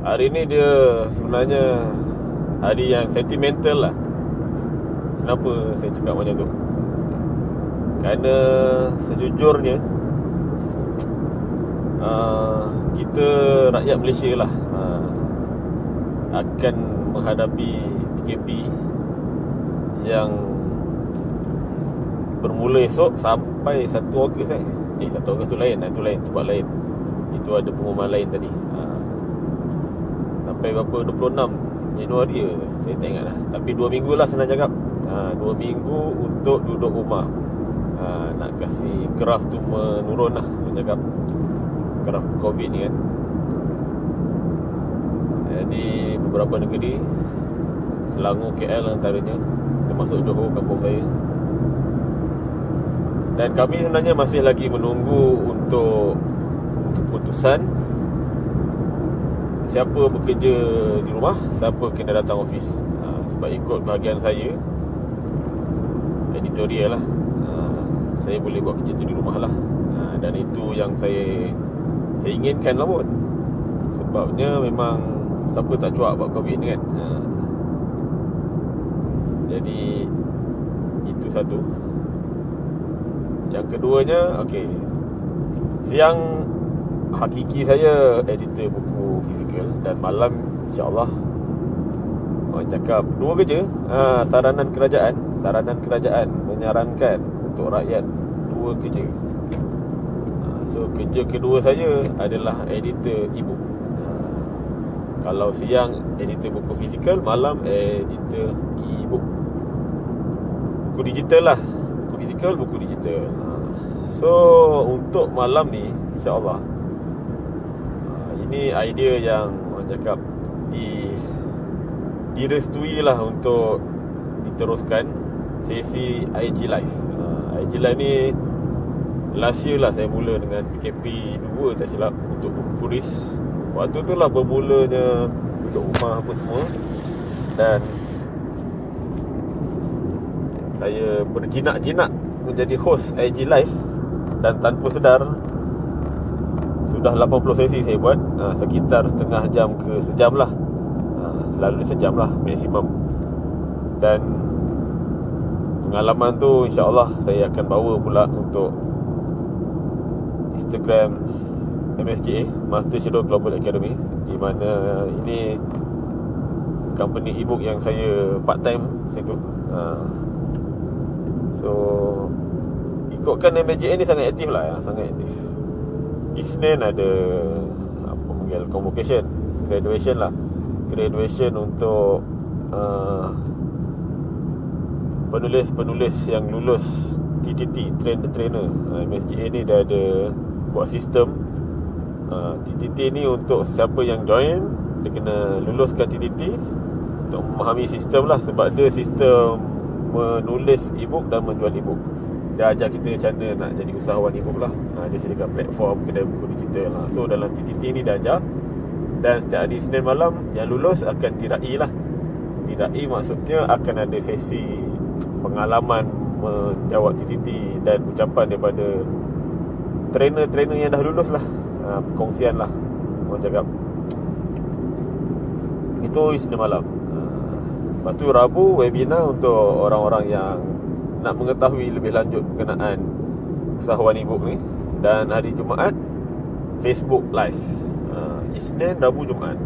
Hari ni dia sebenarnya hari yang sentimental lah. Kenapa saya cakap macam tu? Kerana sejujurnya kita rakyat Malaysia lah akan menghadapi PKP yang bermula esok sampai 1 Ogos 1 Ogos tu lain, tempat lain. Itu ada pengumuman lain tadi. Sampai berapa, 26 Januari ke? Saya tak ingat lah. Tapi 2 minggu lah senang cakap. 2 minggu untuk duduk rumah. Nak kasih graf tu menurun lah, cakap graf COVID ni kan. Di beberapa negeri, Selangor, KL antaranya, termasuk Johor, kampung saya. Dan kami sebenarnya masih lagi menunggu untuk keputusan siapa bekerja di rumah, siapa kena datang office. Sebab ikut bahagian saya, editorial lah, saya boleh buat kerja tu di rumah lah. Dan itu yang saya inginkan lah pun. Sebabnya memang siapa tak cuak buat COVID ni kan. Jadi itu satu. Yang keduanya, siang hakiki saya editor buku fizikal, dan malam insyaAllah orang cakap 2 kerja. Saranan kerajaan menyarankan untuk rakyat 2 kerja. So kerja kedua saya adalah editor e-book. Kalau siang editor buku fizikal, malam editor e-book. Buku digital lah, buku fizikal, buku digital. So untuk malam ni insyaAllah, ini idea yang orang cakap direstui lah untuk diteruskan sesi IG Live. IG Live ni last year lah saya mula dengan PKP 2 tak silap, untuk buku tulis. Waktu tu lah bermulanya duduk rumah apa semua, dan saya berjinak-jinak menjadi host IG Live. Dan tanpa sedar, sudah 80 sesi saya buat, sekitar setengah jam ke sejam lah. Selalu sejam lah maksimum. Dan pengalaman tu insyaAllah saya akan bawa pula untuk Instagram MSGA, Master Shadow Global Academy, di mana ini company ebook yang saya part time situ. So ikutkan MSGA ni sangat aktif lah, sangat aktif. Isnin ada convocation, graduation lah. Graduation untuk penulis-penulis yang lulus TTT, train the trainer. MSGA ni dah ada buat sistem. TTT ni untuk siapa yang join, dia kena luluskan TTT untuk memahami sistem lah. Sebab dia sistem menulis e-book dan menjual e-book. Dia ajar kita macam mana nak jadi usahawan e-book lah. Dia sediakan platform kedai buku digital lah. So dalam TTT ni dia ajar. Dan setiap hari Isnin malam yang lulus akan diraih lah. Diraih maksudnya akan ada sesi pengalaman menjawab TTT dan ucapan daripada trainer-trainer yang dah lulus lah. Perkongsian lah, orang cakap. Itu Isnin malam. Lepas tu Rabu webinar untuk orang-orang yang nak mengetahui lebih lanjut berkenaan usahawan e-book ni. Dan hari Jumaat Facebook Live. Isnin, Rabu, Jumaat.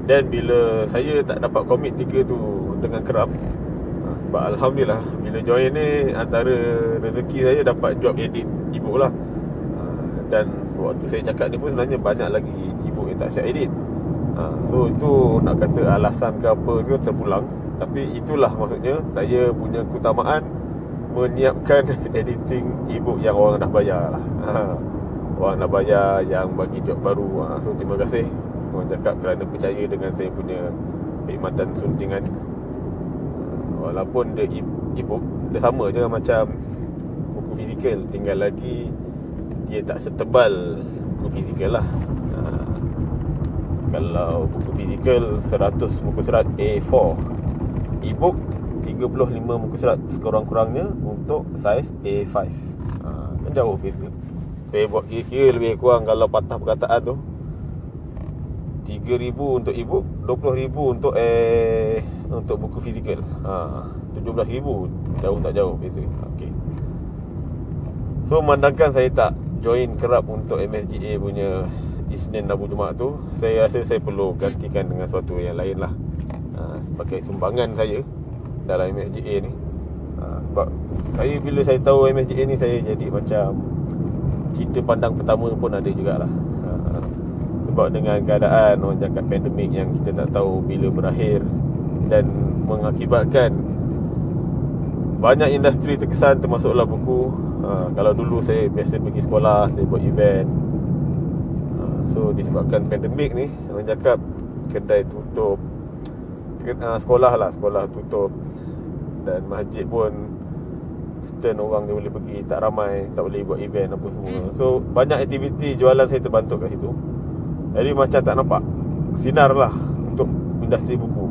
Dan bila saya tak dapat komit 3 tu dengan kerap, sebab Alhamdulillah bila join ni, antara rezeki saya dapat job edit e-book lah. Dan waktu saya cakap ni pun sebenarnya banyak lagi e-book yang tak siap edit. So itu nak kata alasan ke apa ke terpulang. Tapi itulah maksudnya saya punya keutamaan menyiapkan editing e-book yang orang dah bayar lah. Orang dah bayar yang bagi job baru. So terima kasih orang cakap kerana percaya dengan saya punya perkhidmatan suntingan. Walaupun dia e-book, dia sama je macam buku fizikal, tinggal lagi dia tak setebal buku fizikal lah. Kalau buku fizikal 100 muka surat A4, e-book 35 muka surat sekurang-kurangnya untuk saiz A5. Kan jauh beza. Saya buat kira-kira lebih kurang, kalau patah perkataan tu RM3,000 untuk e-book, RM20,000 untuk buku fizikal. RM17,000. Jauh tak jauh beza. Okay. So memandangkan saya tak join kerap untuk MSGA punya Isnin Rabu Jumaat tu, saya rasa saya perlu gantikan dengan sesuatu yang lain lah, sebagai sumbangan saya dalam MSGA ni. Sebab saya, bila saya tahu MSGA ni, saya jadi macam cerita pandang pertama pun ada jugalah. Sebab dengan keadaan orang cakap pandemik yang kita tak tahu bila berakhir dan mengakibatkan banyak industri terkesan, termasuklah buku. Kalau dulu saya biasa pergi sekolah, saya buat event. So disebabkan pandemik ni, orang cakap kedai tutup, sekolah tutup, dan masjid pun stern orang dia boleh pergi, tak ramai, tak boleh buat event apa semua. So banyak aktiviti jualan saya terbantu kat situ. Jadi macam tak nampak sinar lah untuk industri buku.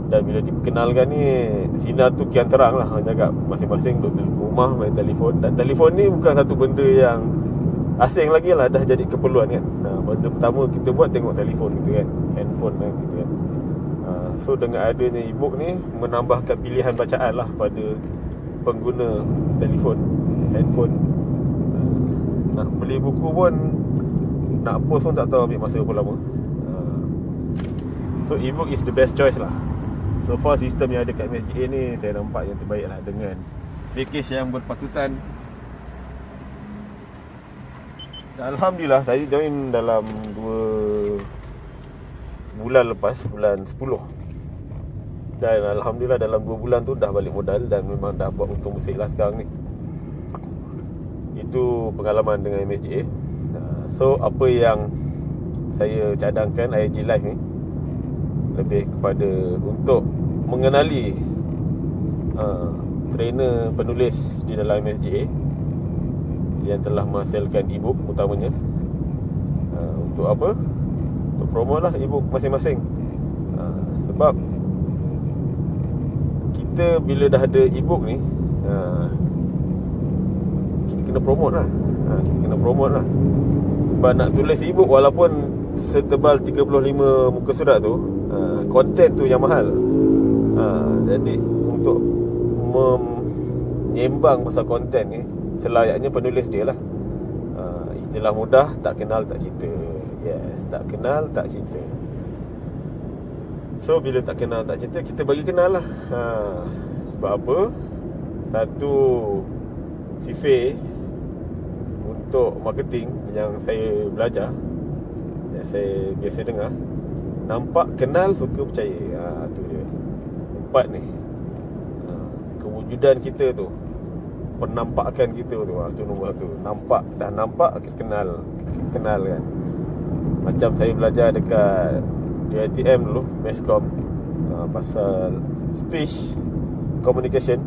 Dan bila diperkenalkan ni, sinar tu kian terang lah. Orang cakap masing-masing duduk rumah main telefon. Dan telefon ni bukan satu benda yang asing lagi lah, dah jadi keperluan kan. Benda pertama kita buat tengok telefon kita kan, handphone kan kita kan. So dengan adanya e-book ni, menambahkan pilihan bacaan lah pada pengguna telefon, handphone. Nak beli buku pun, nak post pun tak tahu ambil masa berapa lama. So e-book is the best choice lah. So far sistem yang ada kat MSGA ni, saya nampak yang terbaik lah, dengan package yang berpatutan. Alhamdulillah, saya join dalam 2 bulan lepas, bulan 10. Dan Alhamdulillah dalam 2 bulan tu dah balik modal, dan memang dah buat untung bersih lah sekarang ni. Itu pengalaman dengan MSGA. So apa yang saya cadangkan IAG Live ni, lebih kepada untuk mengenali trainer penulis di dalam MSGA yang telah menghasilkan e-book utamanya. Untuk apa? Untuk promote lah e-book masing-masing. Sebab kita bila dah ada e-book ni, kita kena promote lah. Kita kena promote lah. Sebab nak tulis e-book, walaupun setebal 35 muka surat tu, konten tu yang mahal. Jadi untuk menyembang pasal konten ni, selayaknya penulis dia lah. Istilah mudah, tak kenal tak cinta. Yes, tak kenal tak cinta. So bila tak kenal tak cinta, kita bagi kenal lah. Sebab apa? Satu sifar untuk marketing yang saya belajar, yang saya biasa dengar, nampak, kenal, suka, percaya. Tu dia 4 ni. Kewujudan kita tu, penampakan kita tu, tu nombor 1. Nampak, dah nampak, kita kenal. Kita kenal kan. Macam saya belajar dekat UiTM dulu, Mescom, pasal speech communication.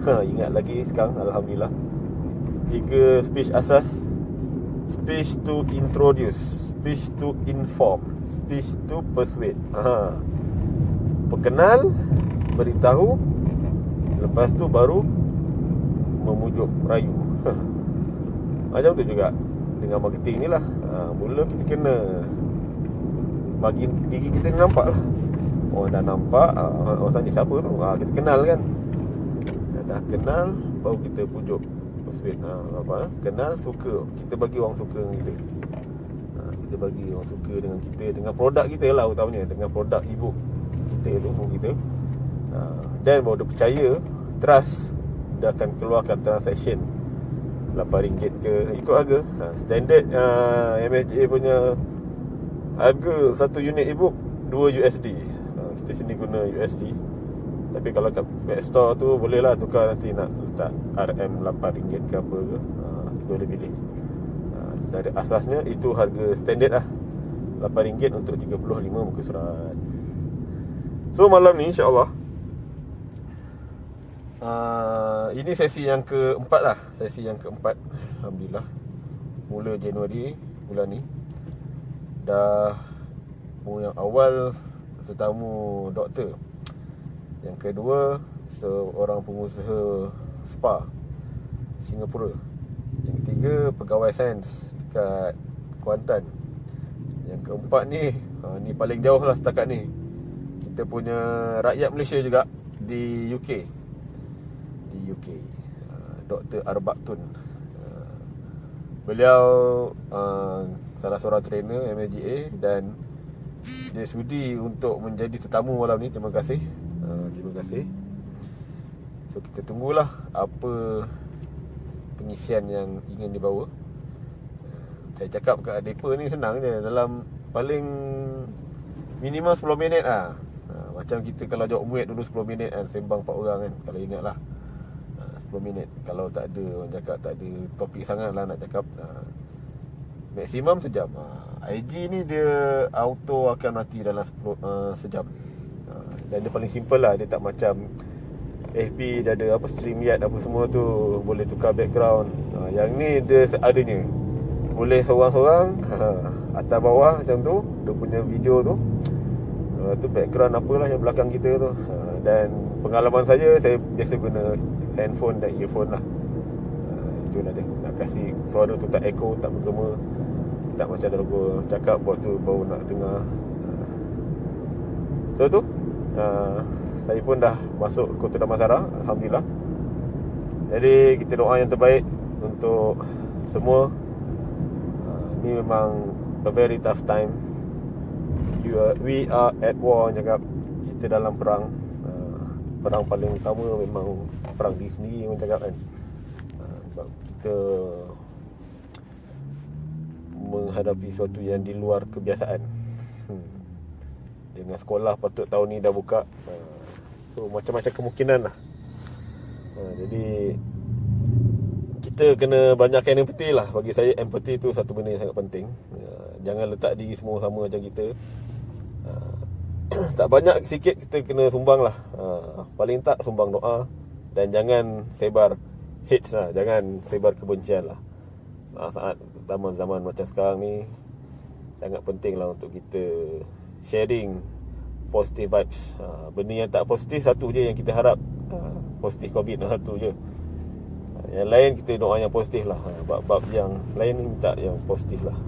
Ingat lagi sekarang, Alhamdulillah. 3 speech asas: speech to introduce, speech to inform, speech to persuade. Perkenal, beritahu, lepas tu baru memujuk, rayu. Macam tu juga dengan marketing ni lah. Mula kita kena bagi diri kita ni nampak lah. Orang dah nampak, orang tanya siapa tu, kita kenal kan. Dah kenal, baru kita pujuk, persuade. Kenal, suka, kita bagi orang suka dengan kita. Kita bagi orang suka dengan kita, dengan produk kita lah utamanya, dengan produk e-book kita, buku kita. Dan baru dia percaya, trust, dia akan keluarkan transaction RM8 ke, ikut harga. Standard MSGA punya harga satu unit e-book $2. Kita sini guna USD. Tapi kalau kat web store tu boleh lah tukar, nanti nak letak RM RM8 ke apa ke, kita boleh pilih. Secara asasnya itu harga standard lah, RM8 untuk 35 muka surat. So malam ni insyaAllah, ini sesi yang keempat lah. Sesi yang keempat, Alhamdulillah. Mula Januari bulan ni, dah yang awal tetamu doktor, yang kedua seorang pengusaha spa Singapura, yang ketiga pegawai sains dekat Kuantan, yang keempat ni Ni paling jauh lah setakat ni. Kita punya rakyat Malaysia juga di UK. Dr. Arbak Tun. Beliau salah seorang trainer MLGA dan dia sudi untuk menjadi tetamu malam ni. Terima kasih. So kita tunggulah apa pengisian yang ingin dibawa. Saya cakap kat mereka ni senang je. Dalam paling minimum 10 minit lah. Macam kita kalau jawab muat dulu 10 minit kan, sembang 4 orang kan, kalau ingat lah. 10 minit. Kalau tak ada, orang cakap tak ada topik sangat lah nak cakap, maksimum sejam. IG ni dia auto akan mati dalam sejam. Dan dia paling simple lah. Dia tak macam FB, dia ada apa, StreamYard apa semua tu, boleh tukar background. Yang ni dia seadanya. Boleh seorang-seorang atas bawah macam tu, dia punya video tu, tu background apalah yang belakang kita tu. Dan pengalaman saya biasa guna handphone dan earphone lah. Itulah dia, nak kasih suara tu tak echo, tak bergema, tak macam ada logo cakap waktu baru nak dengar. So tu saya pun dah masuk Kota Damansara, Alhamdulillah. Jadi kita doa yang terbaik untuk semua. Ni memang a very tough time. We are at war, cakap. Kita dalam perang. Perang paling utama memang perang diri sendiri, orang cakap kan. Sebab kita menghadapi sesuatu yang di luar kebiasaan. Dengan sekolah patut tahun ni dah buka. So macam-macam kemungkinan lah. Jadi kita kena banyakkan empathy lah. Bagi saya empathy tu satu benda yang sangat penting. Jangan letak diri semua sama macam kita. Tak banyak, sikit kita kena sumbang lah. Paling tak sumbang doa. Dan jangan sebar hate lah. Jangan sebar kebencian lah. Saat-saat zaman macam sekarang ni, sangat penting lah untuk kita sharing positive vibes. Benda yang tak positif satu je yang kita harap, positif COVID satu je. Yang lain kita doa yang positif lah. Bab-bab yang lain ni minta yang positif lah.